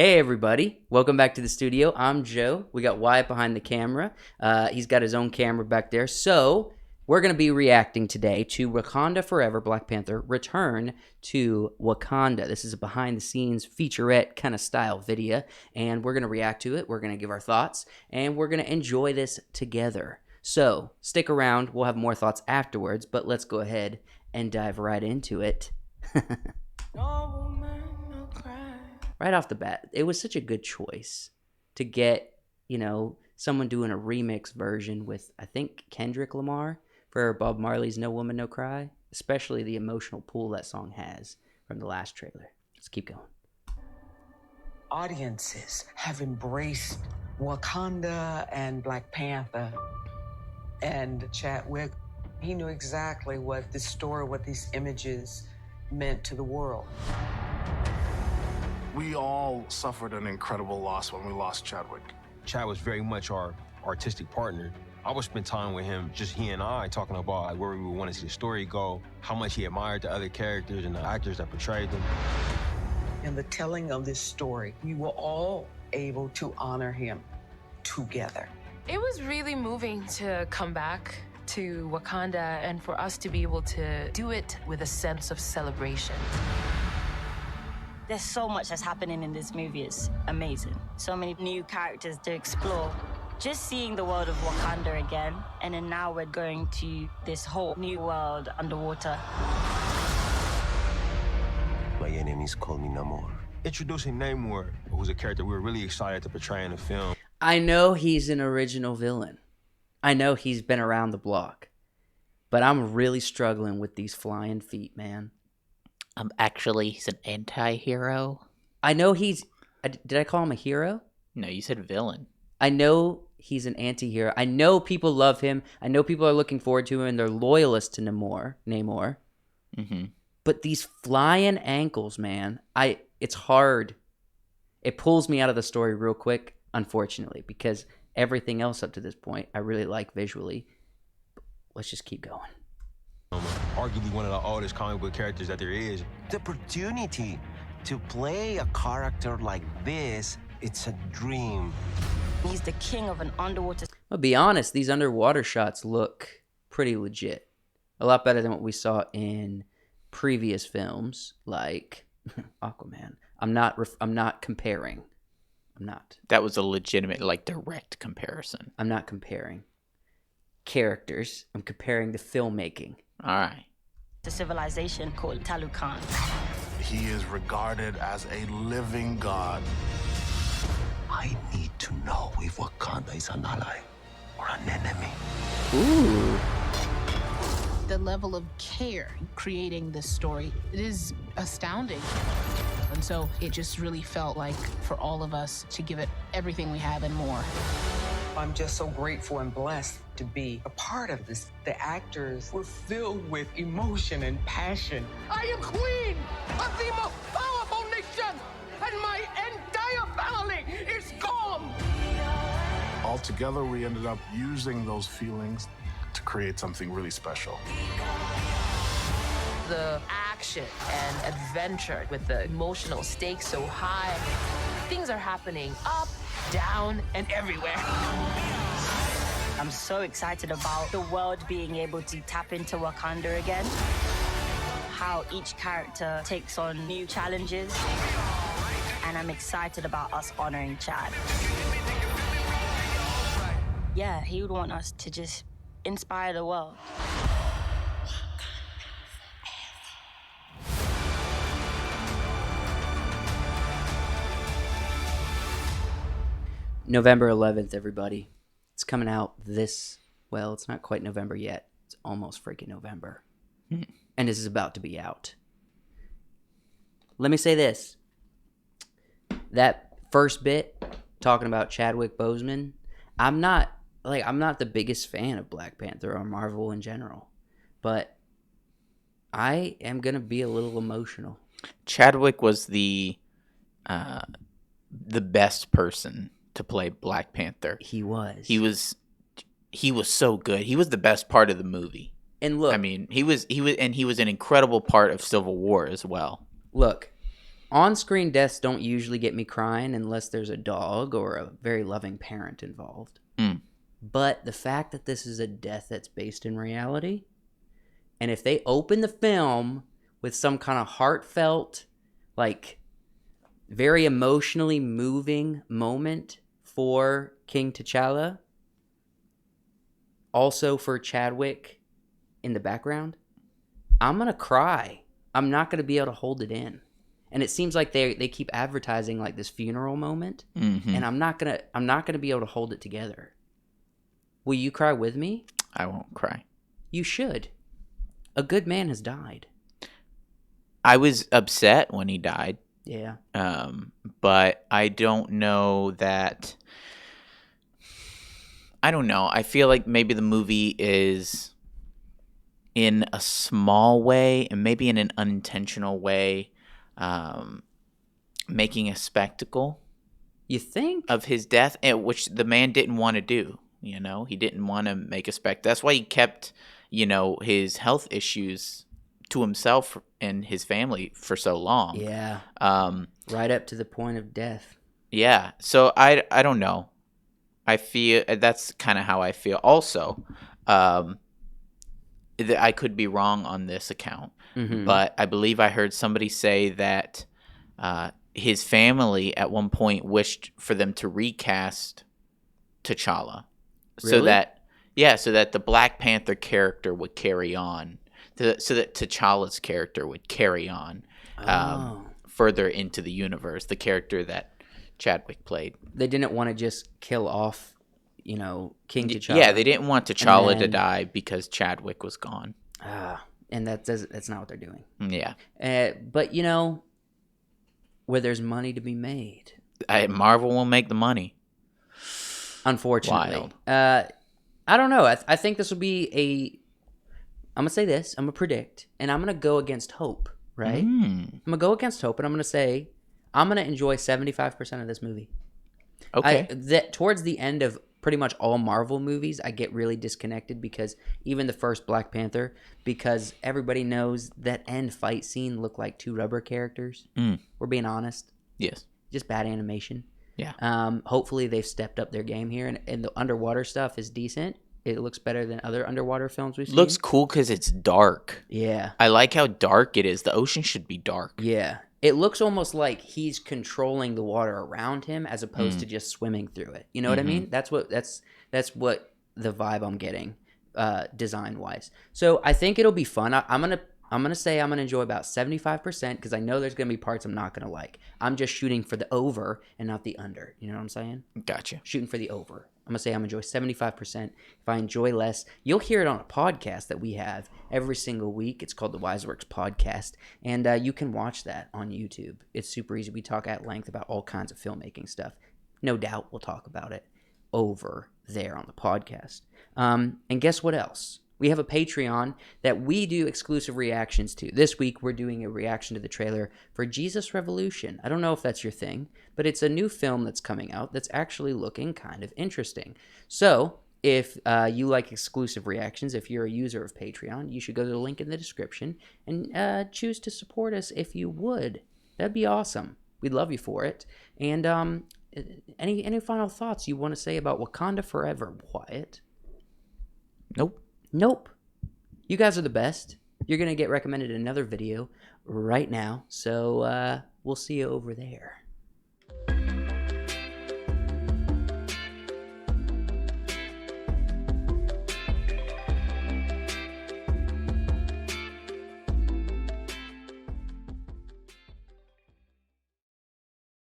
Hey everybody, welcome back to the studio. I'm Joe. We got Wyatt behind the camera. He's got his own camera back there. So we're going to be reacting today to Wakanda Forever, Black Panther, Return to Wakanda. This is a behind the scenes featurette kind of style video, and we're going to react to it. We're going to give our thoughts, and we're going to enjoy this together. So stick around. We'll have more thoughts afterwards, but let's go ahead and dive right into it. Right off the bat, it was such a good choice to get, someone doing a remix version with, I think, Kendrick Lamar for Bob Marley's No Woman, No Cry, especially the emotional pull that song has from the last trailer. Let's keep going. Audiences have embraced Wakanda and Black Panther, and Chadwick, he knew exactly what this story, what these images meant to the world. We all suffered an incredible loss when we lost Chadwick. Chad was very much our artistic partner. I would spend time with him, just he and I, talking about where we would want to see the story go, how much he admired the other characters and the actors that portrayed them. In the telling of this story, we were all able to honor him together. It was really moving to come back to Wakanda and for us to be able to do it with a sense of celebration. There's so much that's happening in this movie. It's amazing. So many new characters to explore. Just seeing the world of Wakanda again, and then now we're going to this whole new world underwater. My enemies call me Namor. Introducing Namor, who's a character we were really excited to portray in the film. I know he's an original villain. I know he's been around the block. But I'm really struggling with these flying feet, man. Actually, he's an anti-hero. I know he's... Did I call him a hero? No, you said villain. I know he's an anti-hero. I know people love him. I know people are looking forward to him and they're loyalists to Namor. Mm-hmm. But these flying ankles, man, it's hard. It pulls me out of the story real quick, unfortunately, because everything else up to this point I really like visually. Let's just keep going. Arguably one of the oldest comic book characters that there is. The opportunity to play a character like this, it's a dream. He's the king of an underwater... I'll be honest, these underwater shots look pretty legit. A lot better than what we saw in previous films, like Aquaman. I'm not comparing. I'm not. That was a legitimate, direct comparison. I'm not comparing characters. I'm comparing the filmmaking. All right. The civilization called Talukan. He is regarded as a living god. I need to know if Wakanda is an ally or an enemy. Ooh. The level of care creating this story, it is astounding. And so it just really felt like for all of us to give it everything we have and more. I'm just so grateful and blessed to be a part of this. The actors were filled with emotion and passion. I am queen of the most powerful nation, and my entire family is gone. Altogether, we ended up using those feelings to create something really special. The action and adventure with the emotional stakes so high. Things are happening up, down, and everywhere. I'm so excited about the world being able to tap into Wakanda again. How each character takes on new challenges. And I'm excited about us honoring Chad. Yeah, he would want us to just inspire the world. November 11th, everybody. It's coming out it's not quite November yet. It's almost freaking November. And this is about to be out. Let me say this. That first bit, talking about Chadwick Boseman, I'm not the biggest fan of Black Panther or Marvel in general. But I am going to be a little emotional. Chadwick was the best person to play Black Panther. He was. He was so good. He was the best part of the movie. And look, I mean, he was an incredible part of Civil War as well. Look, On-screen deaths don't usually get me crying unless there's a dog or a very loving parent involved. But the fact that this is a death that's based in reality, and if they open the film with some kind of heartfelt, like, very emotionally moving moment for King T'Challa, also for Chadwick in the background, I'm going to cry. I'm not going to be able to hold it in. And it seems like they keep advertising like this funeral moment, and I'm not going to be able to hold it together. Will you cry with me? I won't cry. You should. A good man has died. I was upset when he died. Yeah. But I don't know that. I don't know. I feel like maybe the movie is, in a small way and maybe in an unintentional way, making a spectacle. You think? Of his death, which the man didn't want to do. You know, he didn't want to make a spectacle. That's why he kept, his health issues to himself and his family for so long. Yeah. Right up to the point of death. Yeah. So I don't know. I feel that's kind of how I feel. Also, I could be wrong on this account, but I believe I heard somebody say that his family at one point wished for them to recast T'Challa. Really? So that the Black Panther character would carry on. So that T'Challa's character would carry on further into the universe, the character that Chadwick played. They didn't want to just kill off, King T'Challa. Yeah, they didn't want T'Challa to die because Chadwick was gone. And that's not what they're doing. Yeah. But, where there's money to be made. Marvel will make the money. Unfortunately. Wild. I don't know. I think this will be I'm going to say this. I'm going to predict. And I'm going to go against hope, right? I'm going to go against hope, and I'm going to say I'm going to enjoy 75% of this movie. Okay. Towards the end of pretty much all Marvel movies, I get really disconnected because even the first Black Panther, because everybody knows that end fight scene looked like two rubber characters. We're being honest. Yes. Just bad animation. Yeah. Hopefully they've stepped up their game here, and the underwater stuff is decent. It looks better than other underwater films we've seen. Looks cool because it's dark. Yeah. I like how dark it is. The ocean should be dark. Yeah. It looks almost like he's controlling the water around him as opposed to just swimming through it. You know what I mean? That's what the vibe I'm getting, design wise. So I think it'll be fun. I'm gonna say I'm gonna enjoy about 75% because I know there's gonna be parts I'm not gonna like. I'm just shooting for the over and not the under. You know what I'm saying? Gotcha. Shooting for the over. I'm gonna say I'm enjoy 75%. If I enjoy less, you'll hear it on a podcast that we have every single week. It's called the Wiseworks Podcast, and you can watch that on YouTube. It's super easy. We talk at length about all kinds of filmmaking stuff. No doubt we'll talk about it over there on the podcast. And guess what else? We have a Patreon that we do exclusive reactions to. This week, we're doing a reaction to the trailer for Jesus Revolution. I don't know if that's your thing, but it's a new film that's coming out that's actually looking kind of interesting. So, if you like exclusive reactions, if you're a user of Patreon, you should go to the link in the description and choose to support us if you would. That'd be awesome. We'd love you for it. And any final thoughts you want to say about Wakanda Forever, Wyatt? Nope. You guys are the best. You're going to get recommended another video right now. So we'll see you over there.